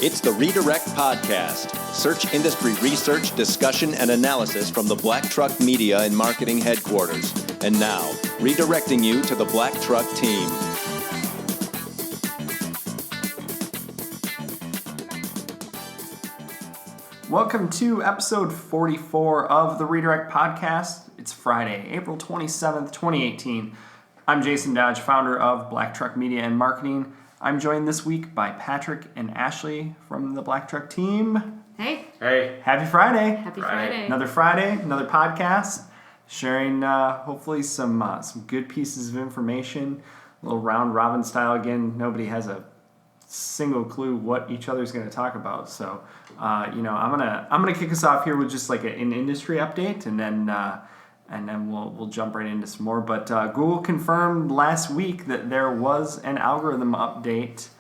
It's the Redirect Podcast. Search industry research, discussion, and analysis from the Black Truck Media and Marketing Headquarters. And now, redirecting you to the Black Truck team. Welcome to episode 44 of the Redirect Podcast. It's Friday, April 27th, 2018. I'm Jason Dodge, founder of Black Truck Media and Marketing. I'm joined this week by Patrick and Ashley from the Black Truck team. Hey. Hey. Happy Friday. Happy Friday. Another Friday, another podcast, sharing hopefully some good pieces of information, a little round robin style. Again, nobody has a single clue what each other's going to talk about. So, I'm gonna kick us off here with just like an industry update, and then we'll jump right into some more. But Google confirmed last week that there was an algorithm update,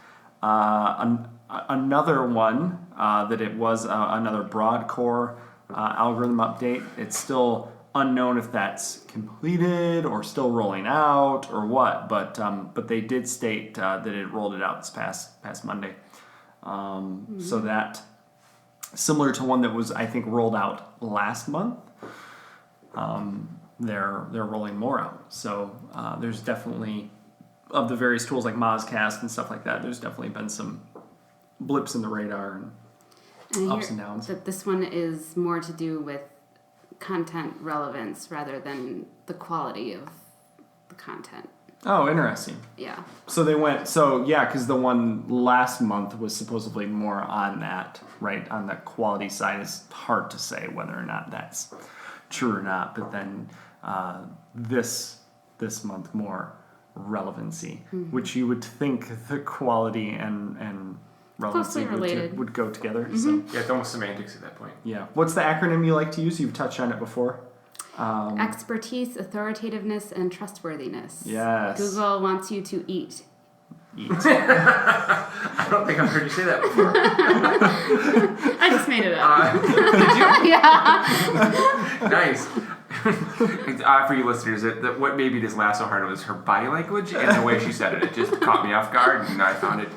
another one, that it was another broad core algorithm update. It's still unknown if that's completed or still rolling out or what, but they did state that it rolled it out this past Monday. So that, similar to one that was, I think, rolled out last month, they're rolling more out. So there's definitely, of the various tools like Mozcast and stuff like that, there's definitely been some blips in the radar and ups and downs. That this one is more to do with content relevance rather than the quality of the content. Oh, interesting. Yeah. So they went, because the one last month was supposedly more on that, right? On the quality side. It's hard to say whether or not that's true or not, but then this month more relevancy, which you would think the quality and relevancy would go together. Mm-hmm. So Yeah, it's almost semantics at that point. yeah. What's the acronym you like to use? You've touched on it before. Expertise, authoritativeness, and trustworthiness. Yes. Google wants you to eat. I don't think I've heard you say that before. I just made it up. Did you? Yeah. Nice. For you listeners, what made me just laugh so hard was her body language and the way she said it. It just caught me off guard, and I found it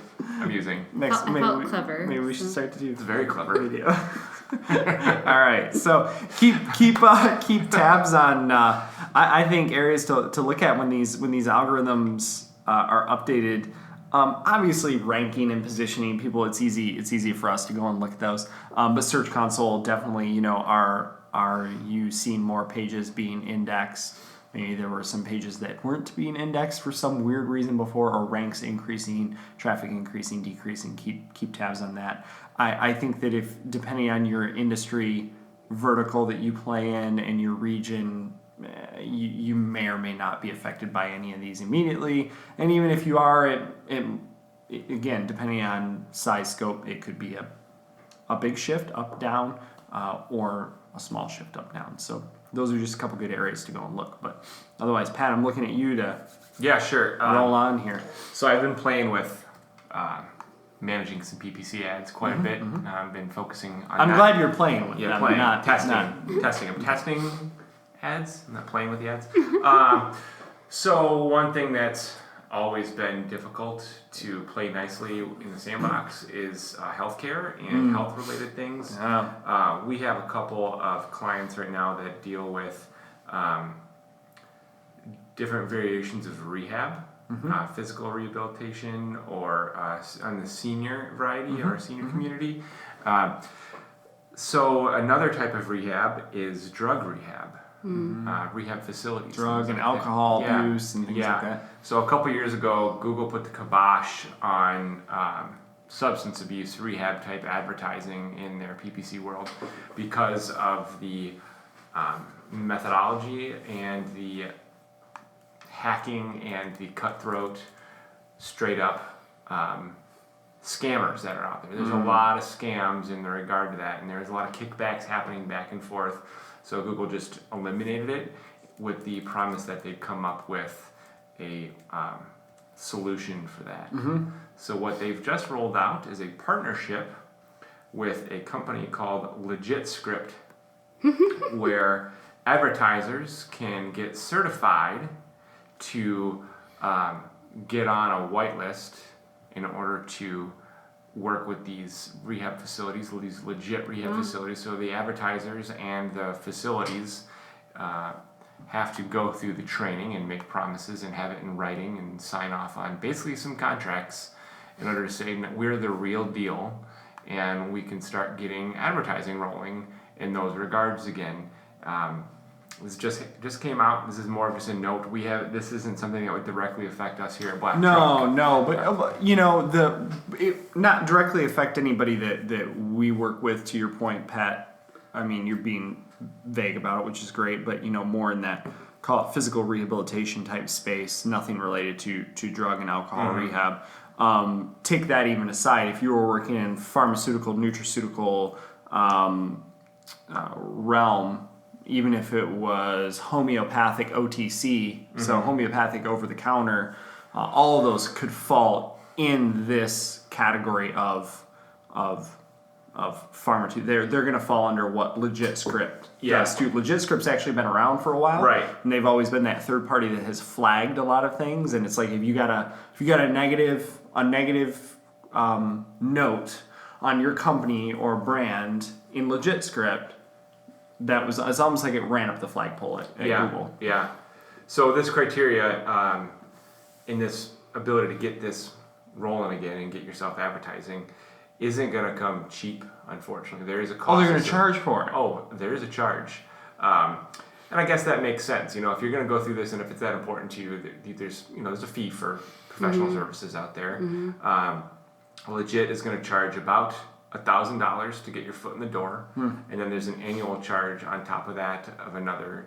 amusing. I felt clever. Maybe we should start to do It's very clever. video. All right, so keep tabs on. I think areas to look at when these algorithms are updated. Obviously, ranking and positioning people. It's easy for us to go and look at those. But Search Console definitely, are you seeing more pages being indexed? Maybe there were some pages that weren't being indexed for some weird reason before, or ranks increasing, traffic increasing, decreasing. Keep tabs on that. I think that if, depending on your industry vertical that you play in and your region, you may or may not be affected by any of these immediately. And even if you are, it again, depending on size, scope, it could be a big shift up, down, or a small shift up, down. So those are just a couple good areas to go and look. But otherwise, Pat, I'm looking at you to sure. roll on here. So I've been playing with managing some PPC ads quite a bit. I've been focusing on I'm glad you're playing with them. playing. Not Testing. I'm testing ads. I'm not playing with the ads. So one thing that's always been difficult to play nicely in the sandbox is healthcare and health-related things. We have a couple of clients right now that deal with different variations of rehab, physical rehabilitation, or on the senior variety or senior community. So another type of rehab is drug rehab. Rehab facilities. Drug and like alcohol that. use and things like that. So a couple years ago, Google put the kibosh on substance abuse rehab type advertising in their PPC world because of the methodology and the hacking and the cutthroat, straight up scammers that are out there. There's a lot of scams in regard to that, and there's a lot of kickbacks happening back and forth. So Google just eliminated it with the promise that they'd come up with a solution for that. So what they've just rolled out is a partnership with a company called Legit Script, where advertisers can get certified to get on a whitelist in order to work with these rehab facilities, these legit rehab facilities. So the advertisers and the facilities have to go through the training and make promises and have it in writing and sign off on basically some contracts in order to say that we're the real deal and we can start getting advertising rolling in those regards again. This just came out. This is more of just a note. This isn't something that would directly affect us here at Black Truck. No, but not directly affect anybody that we work with. To your point, Pat, I mean, you're being vague about it, which is great, but more in that, call it physical rehabilitation type space, nothing related to drug and alcohol rehab. Take that even aside, if you were working in pharmaceutical, nutraceutical realm, even if it was homeopathic OTC, so homeopathic over the counter, all of those could fall in this category of pharmacy. They're going to fall under what Legit Script does too. Legit Script's actually been around for a while, right? And they've always been that third party that has flagged a lot of things. And it's like if you got a negative note on your company or brand in Legit Script, it's almost like it ran up the flagpole at Google. Yeah. So this criteria, in this ability to get this rolling again and get yourself advertising, isn't going to come cheap, unfortunately. There is a cost. Oh, they're going to charge for it. Oh, there is a charge. And I guess that makes sense. If you're going to go through this and if it's that important to you, there's a fee for professional services out there. Legit is going to charge about $1,000 to get your foot in the door, and then there's an annual charge on top of that of another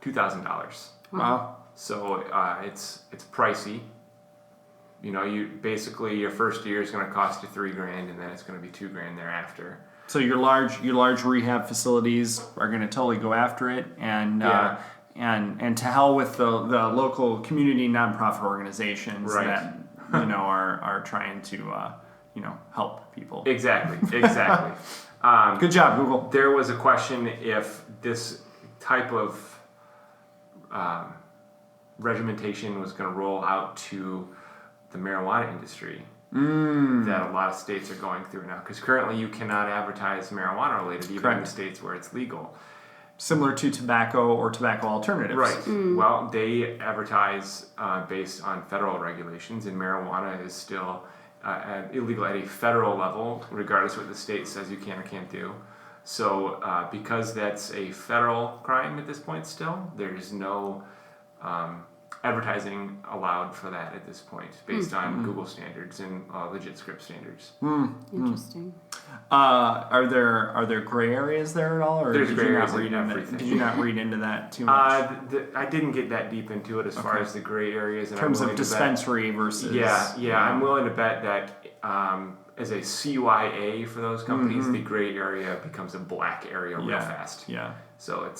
$2,000. Wow! So it's pricey. You basically your first year is going to cost you $3,000, and then it's going to be $2,000 thereafter. So your large rehab facilities are going to totally go after it, and to hell with the local community nonprofit organizations that are trying to help people. Exactly. Good job, Google. There was a question if this type of regimentation was going to roll out to the marijuana industry that a lot of states are going through now. Because currently you cannot advertise marijuana related even in the states where it's legal. Similar to tobacco or tobacco alternatives. Right. Well, they advertise based on federal regulations, and marijuana is still illegal at a federal level, regardless of what the state says you can or can't do. So because that's a federal crime at this point still, there's no advertising allowed for that at this point, based on Google standards and Legit Script standards. Interesting. Are there gray areas there at all, or There's did gray you areas not read in into everything. Did you not read into that too much? I didn't get that deep into it as far as the gray areas. In terms of dispensary versus... I'm willing to bet that as a CYA for those companies, the gray area becomes a black area real fast. Yeah. So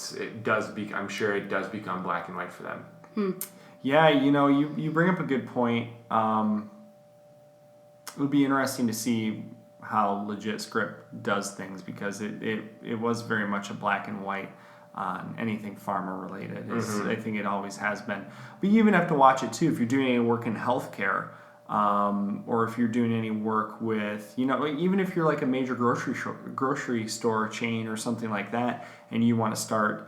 I'm sure it does become black and white for them. Yeah, you bring up a good point. It would be interesting to see how Legit Script does things, because it was very much a black and white on anything pharma related. I think it always has been. But you even have to watch it too if you're doing any work in healthcare, or if you're doing any work with, even if you're like a major grocery store chain or something like that, and you want to start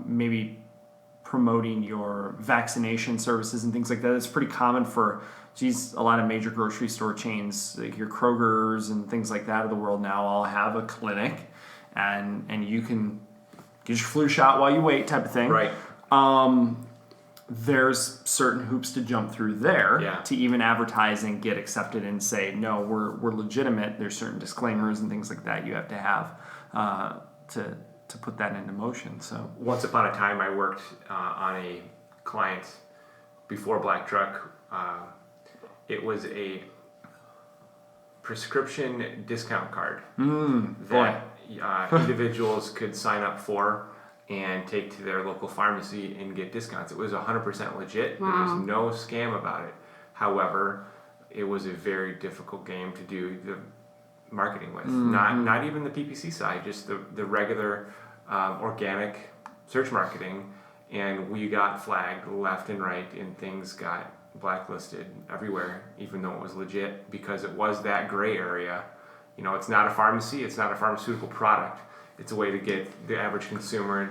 maybe promoting your vaccination services and things like that. It's pretty common for, a lot of major grocery store chains, like your Kroger's and things like that of the world now, all have a clinic, and you can get your flu shot while you wait, type of thing. Right. There's certain hoops to jump through there to even advertise and get accepted and say, no, we're legitimate. There's certain disclaimers and things like that you have to have to put that into motion. So once upon a time, I worked on a client before Black Truck. It was a prescription discount card that individuals could sign up for and take to their local pharmacy and get discounts. It was 100% legit. Wow. There was no scam about it. However, it was a very difficult game to do the marketing with. Not even the PPC side, just the regular organic search marketing. And we got flagged left and right, and things got blacklisted everywhere, even though it was legit, because it was that gray area. You know, it's not a pharmacy, it's not a pharmaceutical product. It's a way to get the average consumer,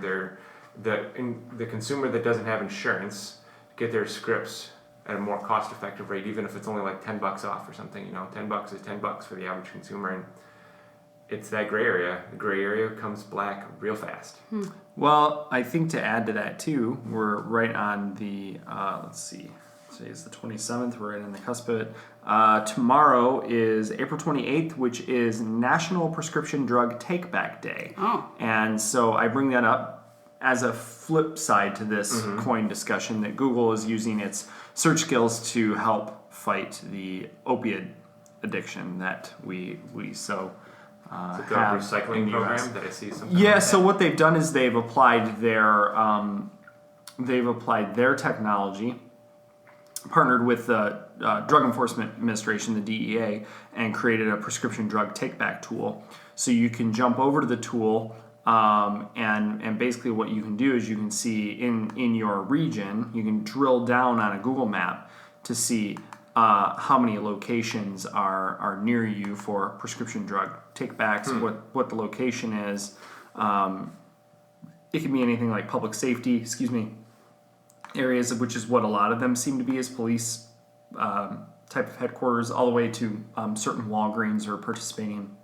the consumer that doesn't have insurance, get their scripts at a more cost-effective rate, even if it's only like $10 off or something. You know, $10 is $10 for the average consumer, and it's that gray area. The gray area comes black real fast. Well, I think to add to that too, we're right on the, let's see, today is the 27th, we're right on the cusp of it. Tomorrow is April 28th, which is National Prescription Drug Take-Back Day. Oh. And so I bring that up as a flip side to this coin discussion, that Google is using its search skills to help fight the opiate addiction that we so Is it the have recycling in the program US. that I see something Yeah, like so that? what they've done is they've applied their technology, partnered with the Drug Enforcement Administration, the DEA, and created a prescription drug take-back tool. So you can jump over to the tool, and basically what you can do is you can see in your region, you can drill down on a Google map to see how many locations are near you for prescription drug take-backs, what the location is. It can be anything like public safety, areas, which is what a lot of them seem to be, as police type of headquarters, all the way to certain Walgreens are participating.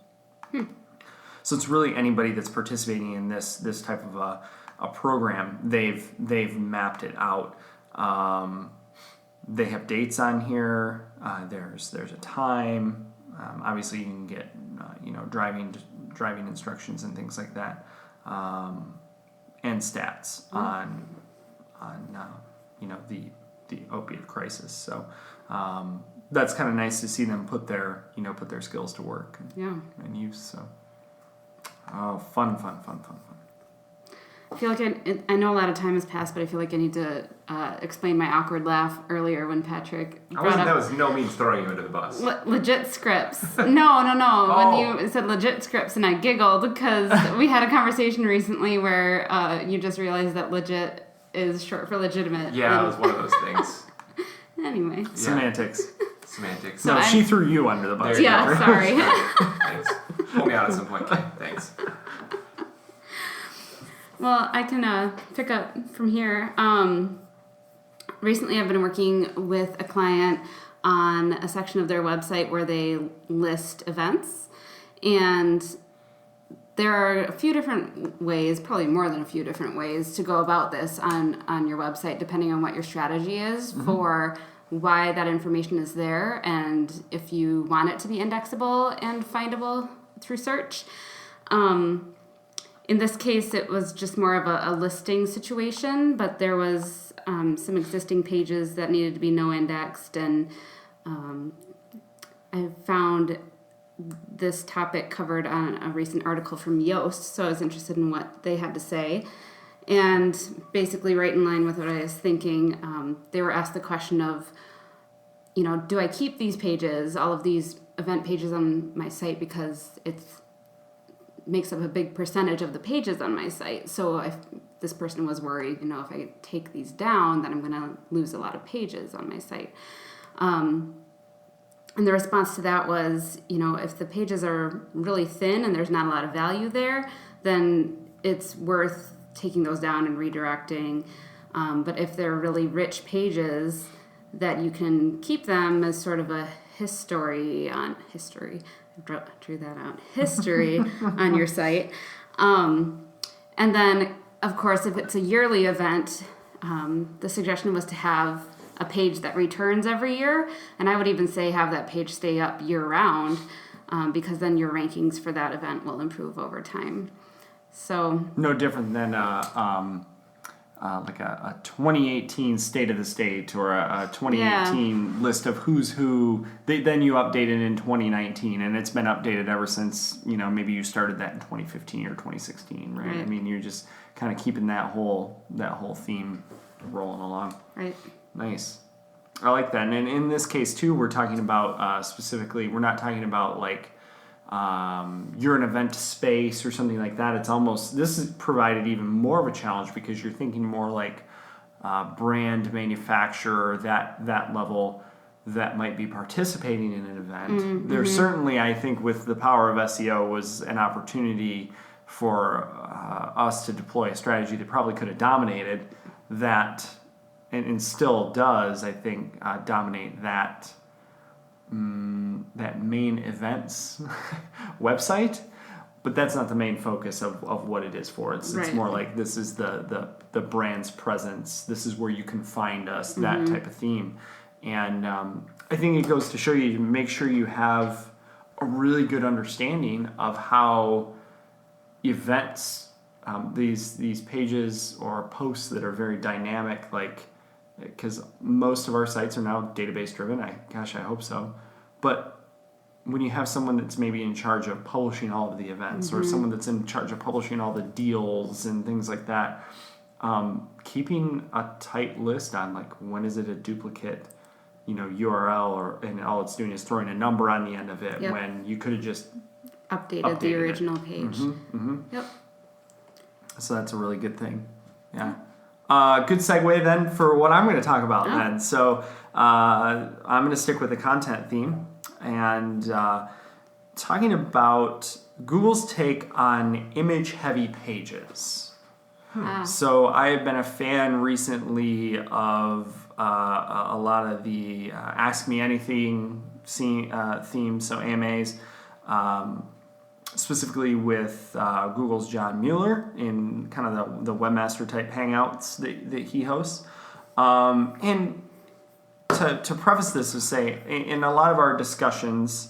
So it's really anybody that's participating in this type of a program. They've mapped it out. They have dates on here. There's a time. Obviously, you can get driving instructions and things like that, and stats on the opiate crisis. So that's kind of nice to see them put their skills to work and use. So fun. I feel like I know a lot of time has passed, but I feel like I need to explain my awkward laugh earlier when Patrick brought up... That was no means throwing you under the bus. Legit scripts. No. When you said legit scripts, and I giggled because we had a conversation recently where you just realized that legit is short for legitimate. Yeah, it was one of those things. Anyway. Yeah. Semantics. So No, she threw you under the bus. Yeah, sorry. Thanks. Pull me out at some point, Kate. Thanks. Well, I can pick up from here. Recently, I've been working with a client on a section of their website where they list events. And there are a few different ways, probably more than a few different ways, to go about this on your website, depending on what your strategy is for why that information is there and if you want it to be indexable and findable through search. In this case, it was just more of a listing situation, but there was some existing pages that needed to be no-indexed, and I found this topic covered on a recent article from Yoast, so I was interested in what they had to say. And basically, right in line with what I was thinking, they were asked the question of, do I keep these pages, all of these event pages on my site, because it's makes up a big percentage of the pages on my site. So if this person was worried, if I take these down, then I'm going to lose a lot of pages on my site. And the response to that was, if the pages are really thin and there's not a lot of value there, then it's worth taking those down and redirecting. But if they're really rich pages, that you can keep them as sort of a history on your site. And then, of course, if it's a yearly event, the suggestion was to have a page that returns every year. And I would even say have that page stay up year-round, because then your rankings for that event will improve over time. So No different than like a 2018 State of the State or a 2018 list of who's who. Then you update it in 2019, and it's been updated ever since, maybe you started that in 2015 or 2016, right? I mean, you're just kind of keeping that whole theme rolling along. Right. Nice. I like that. And in this case, too, we're talking about specifically, we're not talking about like you're an event space or something like that. It's almost, this is provided even more of a challenge because you're thinking more like brand manufacturer, that level that might be participating in an event. There's certainly, I think, with the power of SEO, was an opportunity for us to deploy a strategy that probably could have dominated that, and still does, I think, dominate that main events website. But that's not the main focus of what it is for. It's more like, this is the brand's presence. This is where you can find us, that type of theme. And I think it goes to show you to make sure you have a really good understanding of how events, these pages or posts that are very dynamic, like, because most of our sites are now database driven. I hope so. But when you have someone that's maybe in charge of publishing all of the events, or someone that's in charge of publishing all the deals and things like that, keeping a tight list on, like, when is it a duplicate, URL, and all it's doing is throwing a number on the end of it, when you could have just updated the original page. Yep. So that's a really good thing. Yeah. Good segue then for what I'm going to talk about then. So I'm going to stick with the content theme and talking about Google's take on image-heavy pages. So I have been a fan recently of a lot of the Ask Me Anything themes, so AMAs, specifically with Google's John Mueller in kind of the webmaster type hangouts that he hosts. And to preface this, to say, in a lot of our discussions,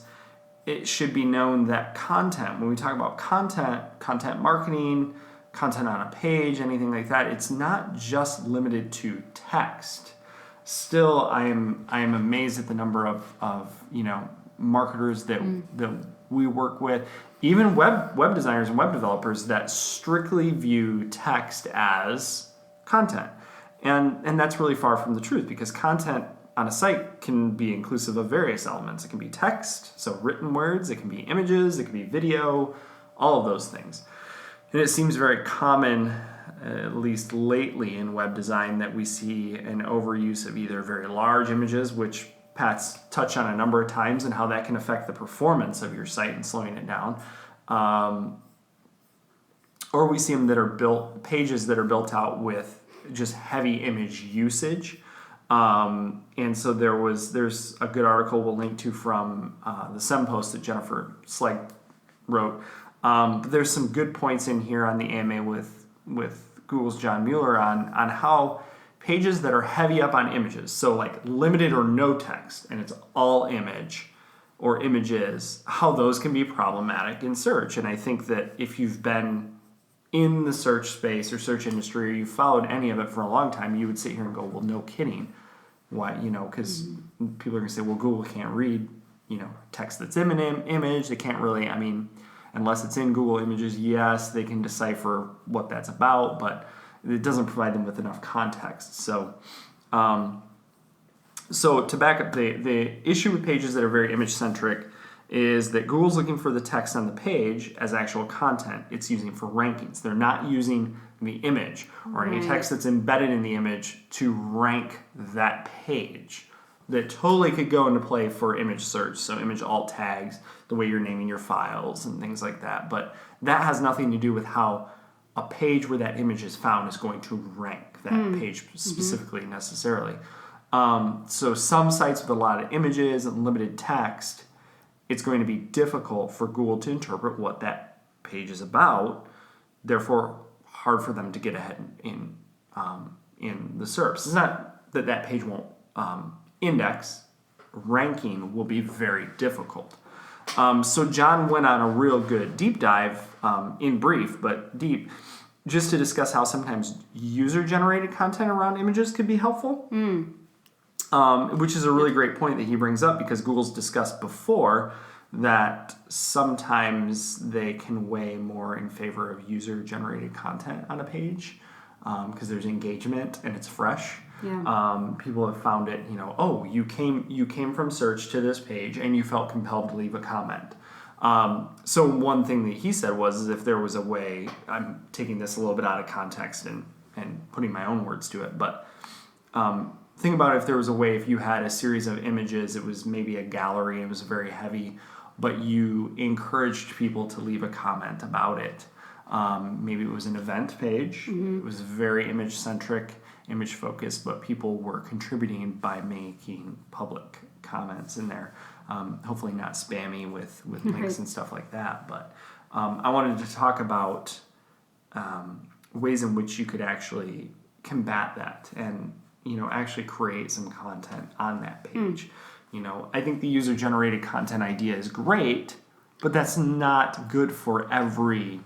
it should be known that content, when we talk about content marketing, content on a page, anything like that, it's not just limited to text. Still, I am amazed at the number of marketers that we work with, even web designers and web developers, that strictly view text as content. And that's really far from the truth, because content on a site can be inclusive of various elements. It can be text, so written words, it can be images, it can be video, all of those things. And it seems very common, at least lately in web design, that we see an overuse of either very large images, which Pat's touched on a number of times, and how that can affect the performance of your site and slowing it down. Or we see them that are pages that are built out with just heavy image usage. And so there's a good article we'll link to from the SEM post that Jennifer Slegg wrote. But there's some good points in here on the AMA with Google's John Mueller on how pages that are heavy up on images, so like limited or no text, and it's all image or images, how those can be problematic in search. And I think that if you've been in the search space or search industry, or you've followed any of it for a long time, you would sit here and go, well, no kidding. Why? Because people are going to say, well, Google can't read, text that's in an image. They can't really, unless it's in Google Images, yes, they can decipher what that's about, but it doesn't provide them with enough context. So to back up, the issue with pages that are very image-centric is that Google's looking for the text on the page as actual content it's using for rankings. They're not using the image or any text that's embedded in the image to rank that page. That totally could go into play for image search, so image alt tags, the way you're naming your files and things like that. But that has nothing to do with how a page where that image is found is going to rank that page specifically necessarily. So some sites with a lot of images and limited text, it's going to be difficult for Google to interpret what that page is about, therefore hard for them to get ahead in the SERPs. It's not that that page won't index. Ranking will be very difficult. So John went on a real good deep dive, in brief, but deep, just to discuss how sometimes user-generated content around images could be helpful. Which is a really great point that he brings up, because Google's discussed before that sometimes they can weigh more in favor of user-generated content on a page because there's engagement and it's fresh. Yeah. People have found it, you came from search to this page and you felt compelled to leave a comment. So one thing that he said was, is if there was a way, I'm taking this a little bit out of context and and putting my own words to it, but think about if there was a way, if you had a series of images, it was maybe a gallery, it was very heavy, but you encouraged people to leave a comment about it. Maybe it was an event page. It was very image-centric, image-focused, but people were contributing by making public comments in there. Hopefully not spammy with links and stuff like that. But I wanted to talk about ways in which you could actually combat that and actually create some content on that page. I think the user-generated content idea is great, but that's not good for every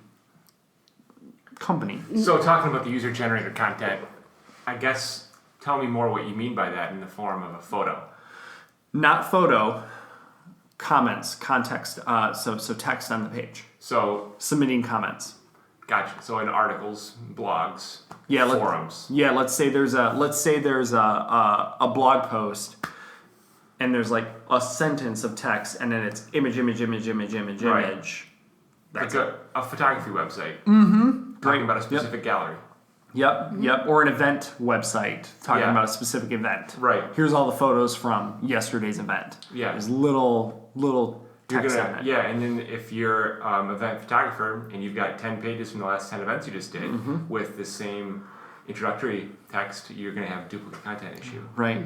company. So talking about the user-generated content, I guess tell me more what you mean by that in the form of a photo. Not photo, comments, context, so text on the page. So submitting comments. Gotcha. So in articles, blogs, Yeah, forums. Let's say there's a blog post, and there's like a sentence of text, and then it's image. Right. That's like a photography website. Mm-hmm. Talking about a specific gallery. Yep. Or an event website talking about a specific event. Right. Here's all the photos from yesterday's event. Yeah. There's little text on it. Yeah, and then if you're an event photographer and you've got 10 pages from the last 10 events you just did with the same introductory text, you're going to have a duplicate content issue. Right.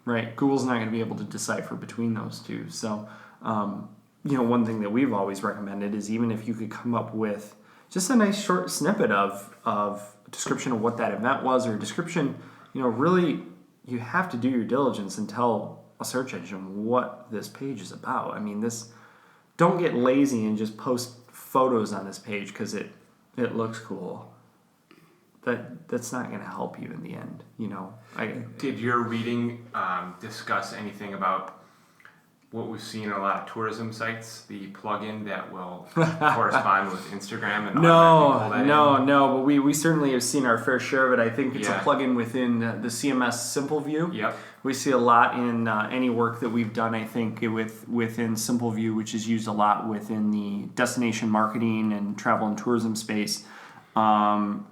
Right. Google's not going to be able to decipher between those two. So, one thing that we've always recommended is even if you could come up with just a nice short snippet of a description of what that event was, or a description, really you have to do your diligence and tell a search engine what this page is about. I mean, don't get lazy and just post photos on this page because it looks cool. That's not going to help you in the end. Did your reading discuss anything about what we've seen in a lot of tourism sites, the plugin that will correspond with Instagram and No, but we certainly have seen our fair share of it. I think it's a plugin within the CMS Simple View. Yep. We see a lot in any work that we've done, I think, within Simple View, which is used a lot within the destination marketing and travel and tourism space.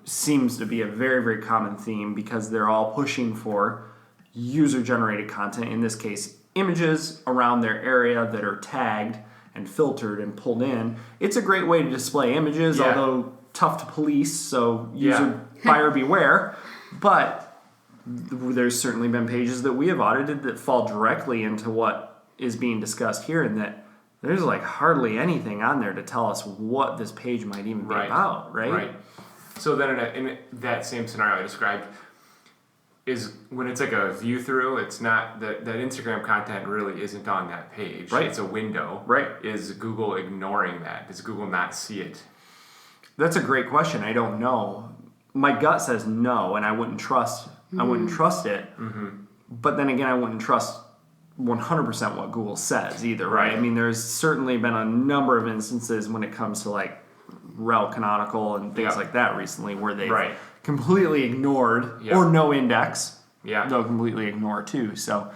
Seems to be a very, very common theme because they're all pushing for user-generated content, in this case, images around their area that are tagged and filtered and pulled in. It's a great way to display images, although tough to police, so buyer beware. But there's certainly been pages that we have audited that fall directly into what is being discussed here, and that there's like hardly anything on there to tell us what this page might even be about, right? Right. So then in that same scenario I described, is when it's like a view through, it's not that Instagram content really isn't on that page. Right. It's a window. Right. Is Google ignoring that? Does Google not see it? That's a great question. I don't know. My gut says no, and I wouldn't trust it. Mm-hmm. But then again, I wouldn't trust 100% what Google says either, right? I mean, there's certainly been a number of instances when it comes to like rel canonical and things like that recently where they've completely ignored or no index. They'll completely ignore too. So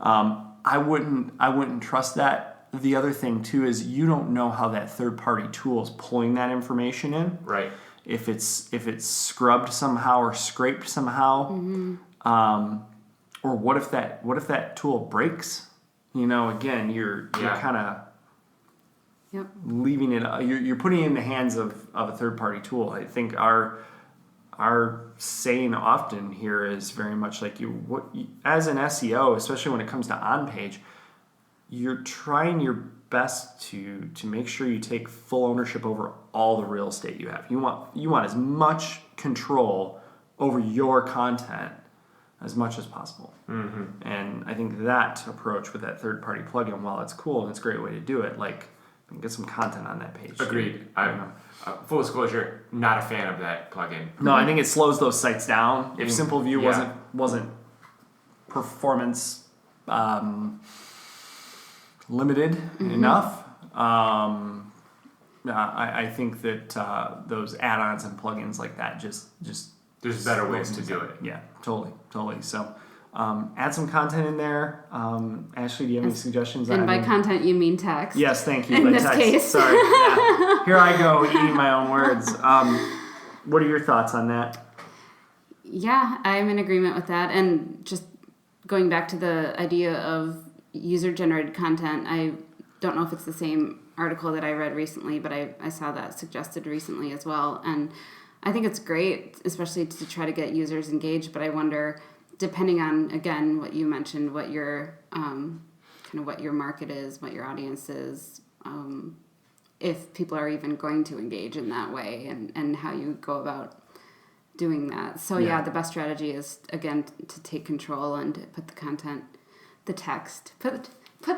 I wouldn't trust that. The other thing too is you don't know how that third party tool is pulling that information in. Right. If it's scrubbed somehow or scraped somehow, or what if that tool breaks? Again, you're kind of leaving it. You're putting it in the hands of a third party tool. I think our saying often here is very much like as an SEO, especially when it comes to on page, you're trying your best to make sure you take full ownership over all the real estate you have. You want as much control over your content as much as possible. Mm-hmm. And I think that approach with that third party plugin, while it's cool and it's a great way to do it, like get some content on that page. Agreed. I'm full disclosure, not a fan of that plugin. No, I think it slows those sites down. If Simple View wasn't performance limited enough, I think that those add-ons and plugins like that just there's better ways to do it. Yeah, totally. So add some content in there. Ashley, do you have any suggestions? And by content, you mean text. Yes, thank you. In by this text. case. Sorry. Yeah. Here I go eating my own words. What are your thoughts on that? Yeah, I'm in agreement with that. And just going back to the idea of user-generated content, I don't know if it's the same article that I read recently, but I saw that suggested recently as well. And I think it's great, especially to try to get users engaged. But I wonder, depending on, again, what you mentioned, what your kind of what your market is, what your audience is, if people are even going to engage in that way, and how you go about doing that. So yeah, the best strategy is, again, to take control and put the content, the text, put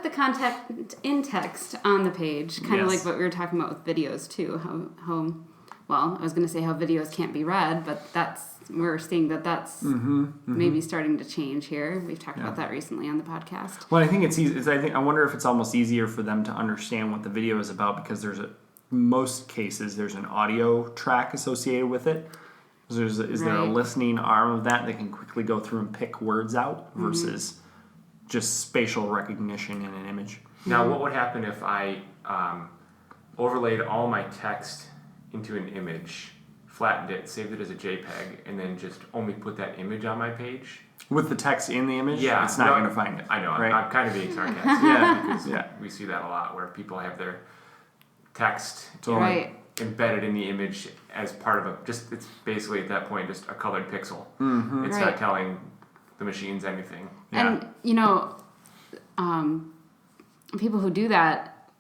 the content in text on the page, kind of like what we were talking about with videos too. How well, I was going to say how videos can't be read, but we're seeing that's maybe starting to change here. We've talked about that recently on the podcast. Well, I think it's easy. I wonder if it's almost easier for them to understand what the video is about, because most cases there's an audio track associated with it. Is there a listening arm of that can quickly go through and pick words out versus just spatial recognition in an image? Now, what would happen if I overlaid all my text into an image, flattened it, saved it as a JPEG, and then just only put that image on my page? With the text in the image? Yeah. It's not going to find it. I know. Right? I'm kind of being sarcastic. Because we see that a lot, where people have their text embedded in the image as part of it's basically at that point just a colored pixel. Mm-hmm. It's not telling the machines anything. And, people who do that,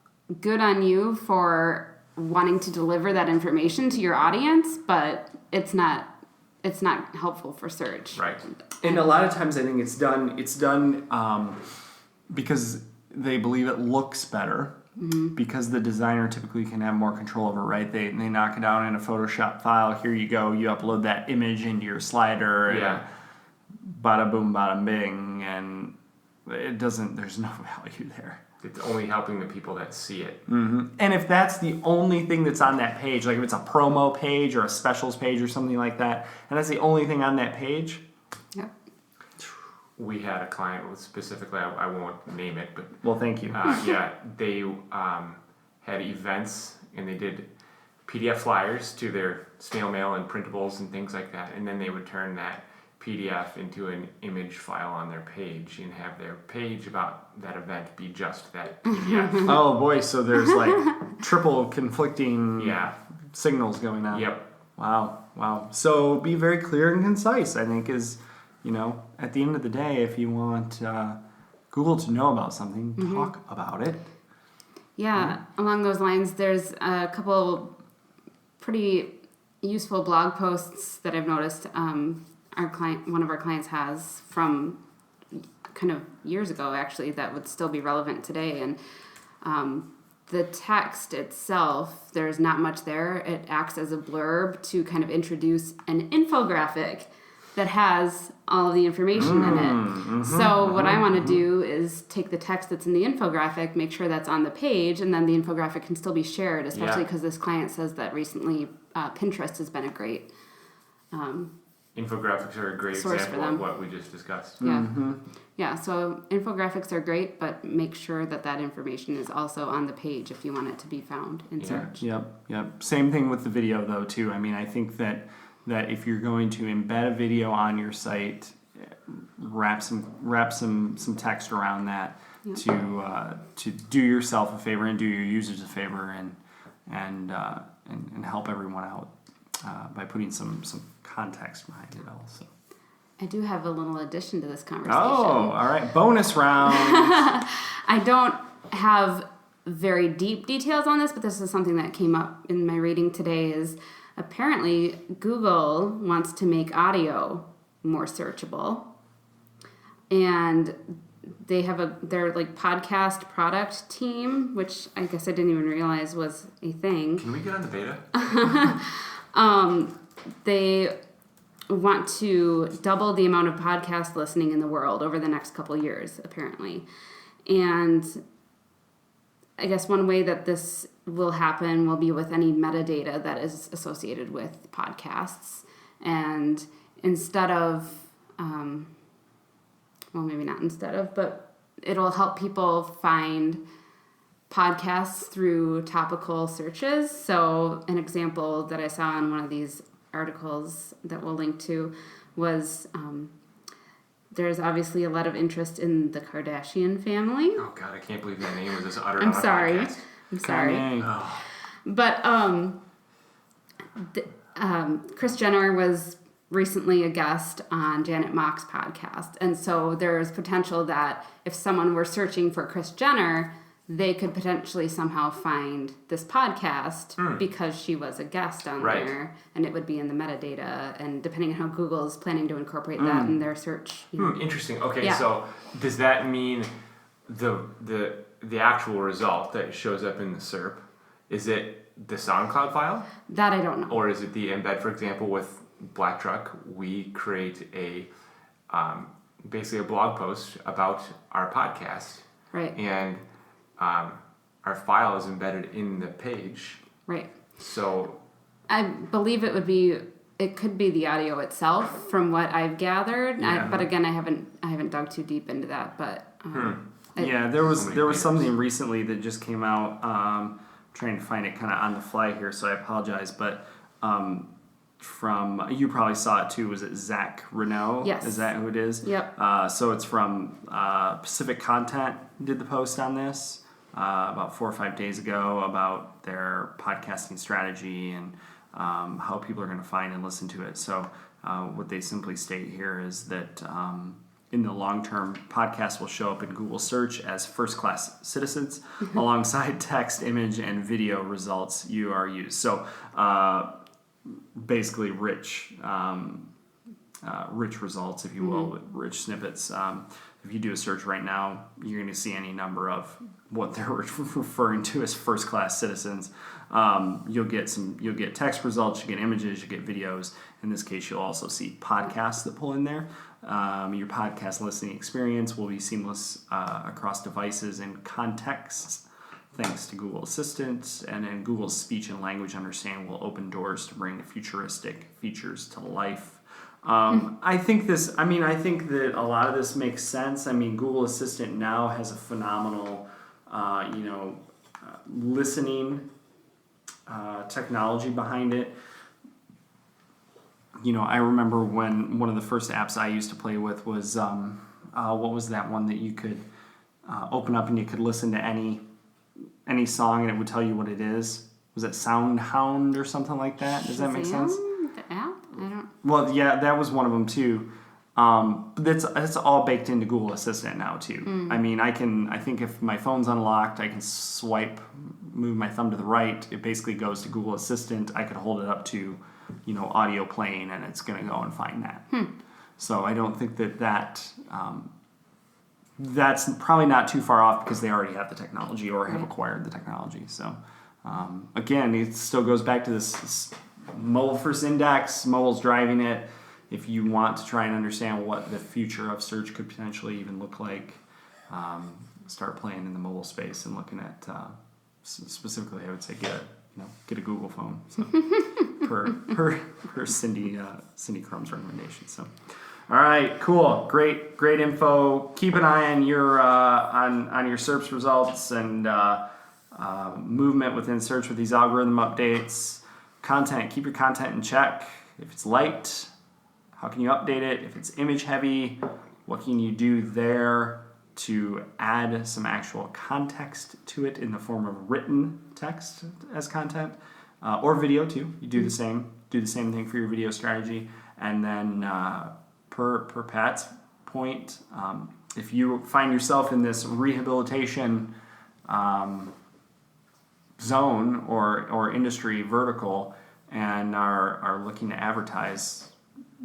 good on you for wanting to deliver that information to your audience, but it's not helpful for search. Right. And a lot of times I think it's done because they believe it looks better, because the designer typically can have more control over, right? They knock it out in a Photoshop file. Here you go. You upload that image into your slider. Yeah. And bada boom, bada bing, and there's no value there. It's only helping the people that see it. Mm-hmm. And if that's the only thing that's on that page, like if it's a promo page or a specials page or something like that, and that's the only thing on that page. Yep. We had a client specifically, I won't name it, but... Well, thank you. They had events, and they did PDF flyers to their snail mail and printables and things like that, and then they would turn that PDF into an image file on their page and have their page about that event be just that PDF. Oh boy, so there's like triple conflicting signals going on. Yep. Wow. So be very clear and concise, I think, is, at the end of the day, if you want Google to know about something, talk about it. Yeah, along those lines, there's a couple pretty useful blog posts that I've noticed one of our clients has from kind of years ago, actually, that would still be relevant today. And the text itself, there's not much there. It acts as a blurb to kind of introduce an infographic that has all of the information in it. So what I want to do is take the text that's in the infographic, make sure that's on the page, and then the infographic can still be shared, especially because this client says that recently Pinterest has been a great infographics are a great example of what we just discussed. Yeah. Yeah, so infographics are great, but make sure that information is also on the page if you want it to be found in search. Yep. Same thing with the video, though, too. I mean, I think that if you're going to embed a video on your site, wrap some text around that to do yourself a favor and do your users a favor and help everyone out by putting some context behind it also. I do have a little addition to this conversation. Oh, all right. Bonus round. I don't have very deep details on this, but this is something that came up in my reading today is apparently Google wants to make audio more searchable. And they have their like podcast product team, which I guess I didn't even realize was a thing. Can we get on the beta? They want to double the amount of podcast listening in the world over the next couple of years, apparently. And I guess one way that this will happen will be with any metadata that is associated with podcasts. And instead of, but it'll help people find podcasts through topical searches. So an example that I saw in one of these articles that we'll link to was there's obviously a lot of interest in the Kardashian family. Oh God, I can't believe that name was just uttered I'm on a sorry. podcast. I'm sorry. Kanye. But Kris Jenner was recently a guest on Janet Mock's podcast. And so there's potential that if someone were searching for Kris Jenner, they could potentially somehow find this podcast because she was a guest on there, and it would be in the metadata. And depending on how Google is planning to incorporate that in their search. Interesting. Okay, Yeah. so does that mean the actual result that shows up in the SERP, is it the SoundCloud file? That I don't know. Or is it the embed? For example, with Black Truck, we create a basically a blog post about our podcast, Right. and our file is embedded in the page. Right. So I believe it could be the audio itself from what I've gathered. Yeah. But again, I haven't dug too deep into that. But There was So many something recently that just came out. Trying to find it kind of on the fly here, so I apologize. But from you probably saw it too. Was it Zach Renault? Yes. Is that who it is? Yep. So it's from Pacific Content did the post on this about 4 or 5 days ago about their podcasting strategy and how people are going to find and listen to it. So what they simply state here is that in the long term, podcasts will show up in Google search as first-class citizens alongside text, image, and video results you are used. So basically rich results, if you will, rich snippets. If you do a search right now, you're going to see any number of what they're referring to as first-class citizens. You'll get text results, you get images, you get videos. In this case, you'll also see podcasts that pull in there. Your podcast listening experience will be seamless across devices and contexts, thanks to Google Assistant, and then Google's speech and language understanding will open doors to bring futuristic features to life. I think that a lot of this makes sense. I mean, Google Assistant now has a phenomenal, listening technology behind it. You know, I remember when one of the first apps I used to play with was, what was that one that you could open up and you could listen to any song and it would tell you what it is? Was it SoundHound or something like that? Does that make sense? The app? I don't. Well, yeah, that was one of them too. But that's all baked into Google Assistant now too. I mean, I think if my phone's unlocked, I can move my thumb to the right. It basically goes to Google Assistant. I could hold it up to, audio playing, and it's going to go and find that. So I don't think that's probably not too far off because they already have the technology or have acquired the technology. So again, it still goes back to this mobile first index. Mobile's driving it. If you want to try and understand what the future of search could potentially even look like, start playing in the mobile space and looking at specifically, I would say get a Google phone. So per Cindy Crumb's recommendation. So, all right, cool, great info. Keep an eye on your on your SERPs results and movement within search with these algorithm updates. Content, keep your content in check. If it's light, how can you update it? If it's image heavy, what can you do there to add some actual context to it in the form of written text as content, or video too? You do the same thing for your video strategy. And then per Pat's point, if you find yourself in this rehabilitation zone or industry vertical and are looking to advertise,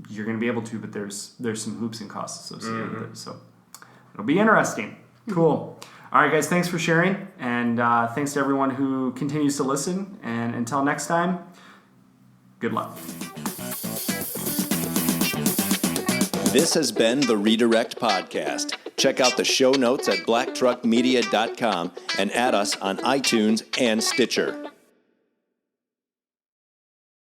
you're going to be able to, but there's some hoops and costs associated with it. So it'll be interesting. Cool. All right, guys, thanks for sharing. And thanks to everyone who continues to listen. And until next time, good luck. This has been the Redirect Podcast. Check out the show notes at blacktruckmedia.com and add us on iTunes and Stitcher.